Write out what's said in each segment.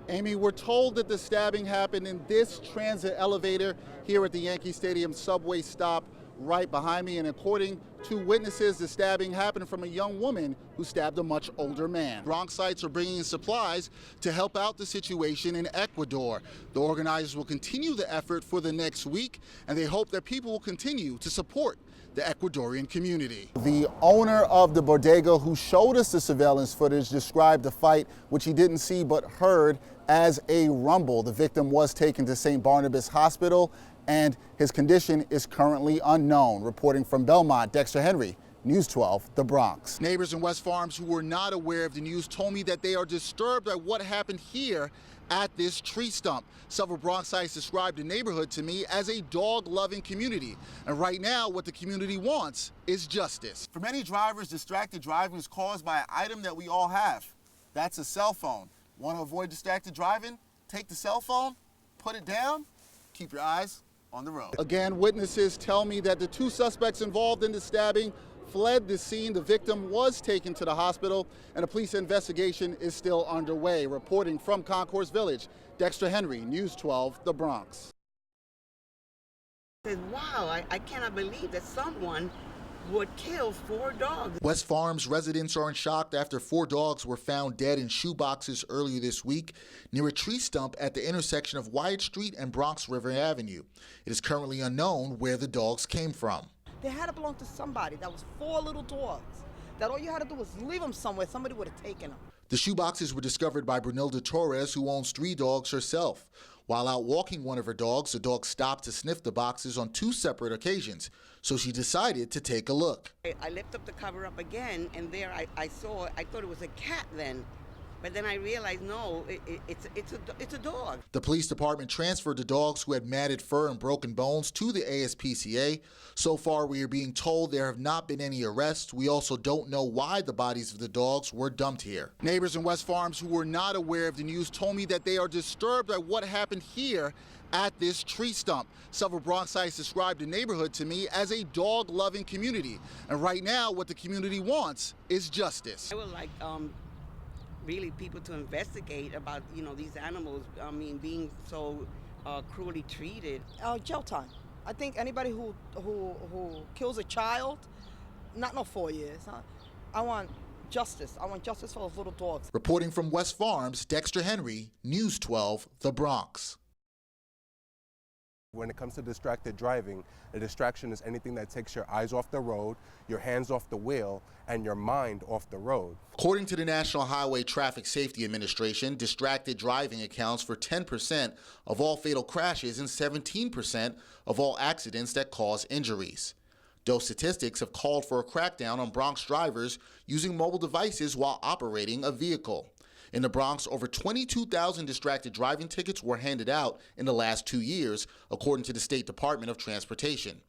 Amy, we're told that the stabbing happened in this transit elevator here at the Yankee Stadium subway stop right behind me. And according to witnesses, the stabbing happened from a young woman who stabbed a much older man. Bronxites are bringing in supplies to help out the situation in Ecuador. The organizers will continue the effort for the next week, and they hope that people will continue to support the Ecuadorian community. The owner of the bodega who showed us the surveillance footage described the fight, which he didn't see but heard, as a rumble. The victim was taken to St. Barnabas Hospital and his condition is currently unknown. Reporting from Belmont, Dexter Henry, News 12, The Bronx. Neighbors in West Farms who were not aware of the news told me that they are disturbed by what happened here at this tree stump. Several Bronxites described the neighborhood to me as a dog-loving community. And right now, what the community wants is justice. For many drivers, distracted driving is caused by an item that we all have. That's a cell phone. Want to avoid distracted driving? Take the cell phone, put it down, keep your eyes on the road. Again, witnesses tell me that the two suspects involved in the stabbing fled the scene. The victim was taken to the hospital, and a police investigation is still underway. Reporting from Concourse Village, Dexter Henry, News 12, The Bronx. Wow, I cannot believe that someone would kill 4 dogs. West Farms residents are in shock after 4 dogs were found dead in shoeboxes earlier this week near a tree stump at the intersection of Wyatt Street and Bronx River Avenue. It is currently unknown where the dogs came from. They had to belong to somebody. That was 4 little dogs. That all you had to do was leave them somewhere. Somebody would have taken them. The shoeboxes were discovered by Brunilda Torres, who owns 3 dogs herself. While out walking one of her dogs, the dog stopped to sniff the boxes on 2 separate occasions, so she decided to take a look. I lifted up the cover up again, and there I saw, I thought it was a cat then. But then I realized, no, it's a dog. The police department transferred the dogs who had matted fur and broken bones to the ASPCA. So far, we are being told there have not been any arrests. We also don't know why the bodies of the dogs were dumped here. Neighbors in West Farms who were not aware of the news told me that they are disturbed by what happened here at this tree stump. Several Bronxites described the neighborhood to me as a dog-loving community. And right now, what the community wants is justice. I would like really people to investigate about, these animals, being so cruelly treated. Jail time. I think anybody who kills a child, not no 4 years. I want justice. I want justice for those little dogs. Reporting from West Farms, Dexter Henry, News 12, The Bronx. When it comes to distracted driving, a distraction is anything that takes your eyes off the road, your hands off the wheel, and your mind off the road. According to the National Highway Traffic Safety Administration, distracted driving accounts for 10% of all fatal crashes and 17% of all accidents that cause injuries. Those statistics have called for a crackdown on Bronx drivers using mobile devices while operating a vehicle. In the Bronx, over 22,000 distracted driving tickets were handed out in the last 2 years, according to the State Department of Transportation.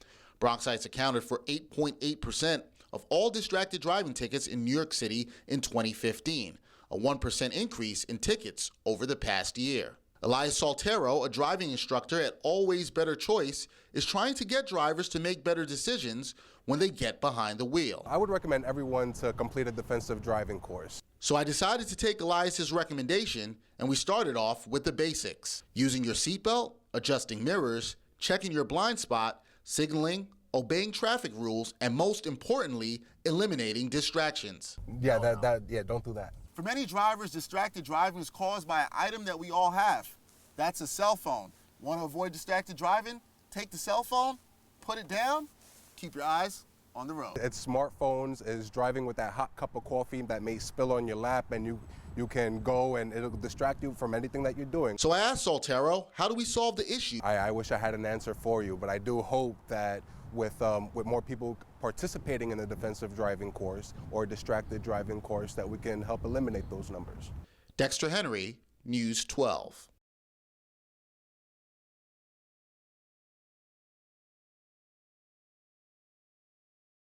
Bronxites accounted for 8.8% of all distracted driving tickets in New York City in 2015, a 1% increase in tickets over the past year. Elias Saltero, a driving instructor at Always Better Choice, is trying to get drivers to make better decisions when they get behind the wheel. I would recommend everyone to complete a defensive driving course. So I decided to take Elias's recommendation, and we started off with the basics: using your seatbelt, adjusting mirrors, checking your blind spot, signaling, obeying traffic rules, and most importantly, eliminating distractions. Yeah, don't do that. For many drivers, distracted driving is caused by an item that we all have. That's a cell phone. Want to avoid distracted driving? Take the cell phone, put it down, keep your eyes on the road. It's smartphones, is driving with that hot cup of coffee that may spill on your lap, and you can go and it'll distract you from anything that you're doing. So I asked Saltero, how do we solve the issue? I wish I had an answer for you, but I do hope that with more people participating in the defensive driving course or distracted driving course, that we can help eliminate those numbers. Dexter Henry, News 12.